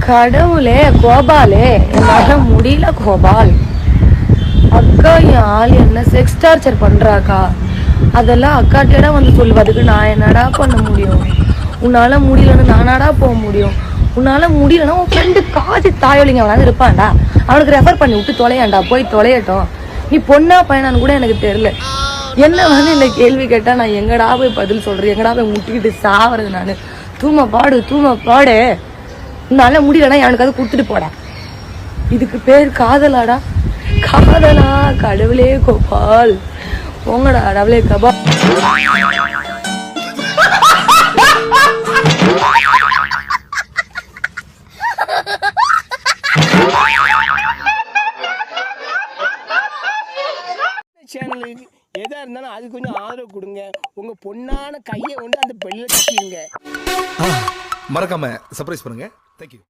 கடவுளே கோபாலே, என்னால முடியல கோபால். அக்கா என் ஆள் என்ன செக்ஸ் டார்ச்சர் பண்றாக்கா. அதெல்லாம் அக்காட்டியடா வந்து சொல்லுவதுக்கு நான் என்னடா பண்ண முடியும்? உன்னால முடியலன்னு நானாடா போக முடியும்? உன்னால முடியலன்னா உன் ஃப்ரெண்டு காஜி தாயொலிங்க அவனாவது இருப்பான்டா, அவனுக்கு ரெஃபர் பண்ணி விட்டு தொலையாண்டா, போய் தொலையட்டும். நீ பொண்ணா பையனான்னு கூட எனக்கு தெரியல. என்ன வந்து இந்த கேள்வி கேட்டா நான் எங்கடா போய் பதில் சொல்றேன்? எங்கடா போய் முட்டிக்கிட்டு சாவறது? நான் தூம பாடு. உன்னால முடியலன்னா எனக்கு அது கொடுத்துட்டு போடா. இதுக்கு பேர் காதலாடா? காதலா? கடவுளே கோபால், போங்கடா கடவுளே கபா. சேனலுக்கு எதா இருந்தாலும் அது கொஞ்சம் ஆதரவு கொடுங்க. உங்க பொண்ணான கையை கொண்டு அந்த பெல்ல தட்டிடுங்க. மறக்காம சர்ப்ரைஸ் பண்ணுங்க. தேங்க்யூ.